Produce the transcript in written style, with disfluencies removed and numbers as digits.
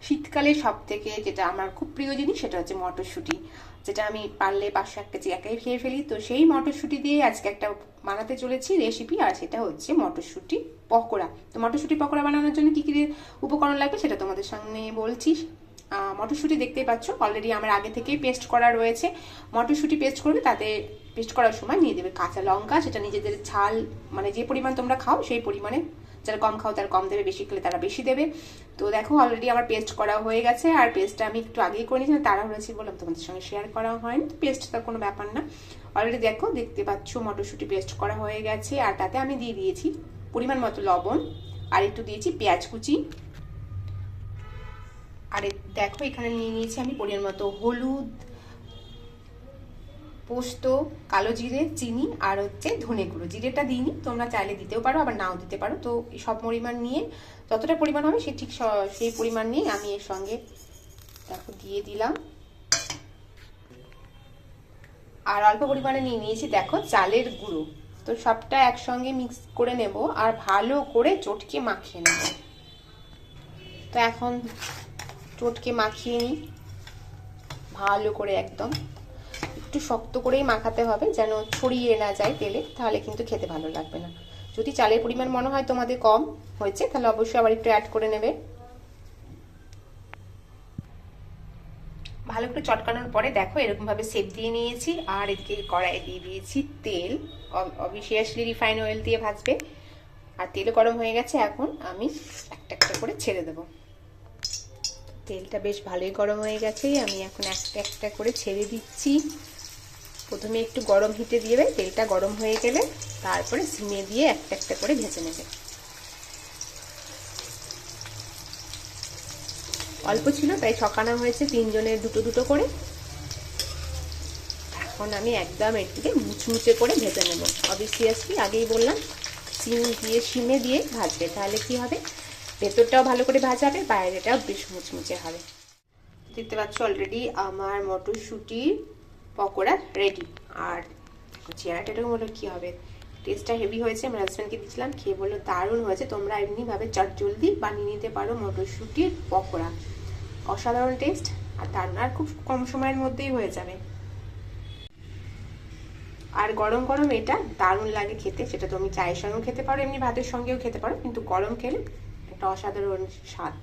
শীতকালে সব থেকে যেটা আমার খুব প্রিয় জিনিস সেটা হচ্ছে মটরশুঁটি, যেটা আমি পারলে 500-1 কেজি একাই খেয়ে ফেলি। তো সেই মটরশুঁটি দিয়ে আজকে একটা বানাতে চলেছি রেসিপি, আর সেটা হচ্ছে মটরশুঁটি পকোড়া। তো মটরশুঁটি পকোড়া বানানোর জন্য কি কি উপকরণ লাগবে সেটা তোমাদের সামনে বলছি। মটরশুঁটি দেখতেই পাচ্ছ অলরেডি আমার আগে থেকেই পেস্ট করা রয়েছে। মটরশুঁটি পেস্ট করবে, তাতে পেস্ট করার সময় নিয়ে দেবে কাঁচা লঙ্কা, সেটা নিজেদের ঝাল মানে যে পরিমাণ তোমরা খাও সেই পরিমাণে, যারা কম খাও তারা কম দেবে, বেশি খেলে তারা বেশি দেবে। তো দেখো অলরেডি আমার পেস্ট করা হয়ে গেছে, আর পেস্টটা আমি একটু আগেই করে নিয়েছিলাম, তারা হয়েছে বললাম তোমাদের সঙ্গে শেয়ার করা হয়নি। তো পেস্টটা কোনো ব্যাপার না, অলরেডি দেখো দেখতে পাচ্ছ মটরশুঁটি পেস্ট করা হয়ে গেছে। আর তাতে আমি দিয়ে দিয়েছি পরিমাণ মতো লবণ, আর একটু দিয়েছি পেঁয়াজ কুচি, আর দেখো এখানে নিয়ে নিয়েছি আমি পরিমাণ মতো হলুদ, পোস্ত, কালো জিরে, চিনি, আর হচ্ছে ধনে গুঁড়ো। জিরেটা দিইনি, তোমরা চাইলে দিতেও পারো আবার নাও দিতে পারো। তো সব পরিমাণ নিয়ে যতটা পরিমাণ হবে ঠিক সেই পরিমাণ নিয়ে আমি এর সঙ্গে দেখো দিয়ে দিলাম। আর অল্প পরিমাণে নিয়ে নিয়েছি দেখো চালের গুঁড়ো। তো সবটা একসঙ্গে মিক্স করে নেব আর ভালো করে চটকে মাখিয়ে নেব। তো এখন চটকে মাখিয়ে নিই ভালো করে, একদম একটু শক্ত করেই মাখাতে হবে যেন ছড়িয়ে না যায় তেলে, তাহলে কিন্তু খেতে ভালো লাগবে না। যদি চালের পরিমাণ মনে হয় তোমাদের কম হয়েছে তাহলে অবশ্যই আবার একটু অ্যাড করে নেবে। ভালো করে চটকানোর পরে দেখো এরকম ভাবে শেপ দিয়ে নিয়েছি, আর এদিকে কড়াইয়ে দিয়ে দিয়েছি তেল, অবভিয়াসলি রিফাইন অয়েল দিয়ে ভাজবে। আর তেল গরম হয়ে গেছে, এখন আমি একটা একটা করে ছেড়ে দেবো। তেলটা বেশ ভালোই গরম হয়ে গেছে, আমি এখন একটা একটা করে ছেড়ে দিচ্ছি। প্রথমে একটু গরম হিটে দিবে, তেলটা গরম হয়ে গেলে তারপরে সিমে দিয়ে একটা একটা করে ভেজে নেবে। অল্প ছিল তাই ছকানো হয়েছে, তিনজনের দুটো দুটো করে। এখন আমি একদম এটিকে মুচমুচে করে ভেজে নেব। অবভিয়াসলি আগেই বললাম সিমে দিয়ে ভাজবে, তাহলে কি হবে ভেতরটাও ভালো করে ভাজা হবে, বাইরেটাও বেশ মুচমুচে হবে। দেখতে পাচ্ছ অলরেডি আমার মটরশুঁটির পকোড়া রেডি। আর চেহারাটা এরকম হলো কি হবে, টেস্টটা হেভি হয়েছে। আমার হাজব্যান্ডকে দিয়েছিলাম, খেয়ে বললো দারুণ হয়েছে। তোমরা এমনিভাবে চটজলদি বানিয়ে নিতে পারো মটরশুঁটির পকোড়া, অসাধারণ টেস্ট আর দারুণ, আর খুব কম সময়ের মধ্যেই হয়ে যাবে। আর গরম গরম এটা দারুণ লাগে খেতে, সেটা তুমি চায়ের সঙ্গেও খেতে পারো, এমনি ভাতের সঙ্গেও খেতে পারো, কিন্তু গরম খেলে একটা অসাধারণ স্বাদ।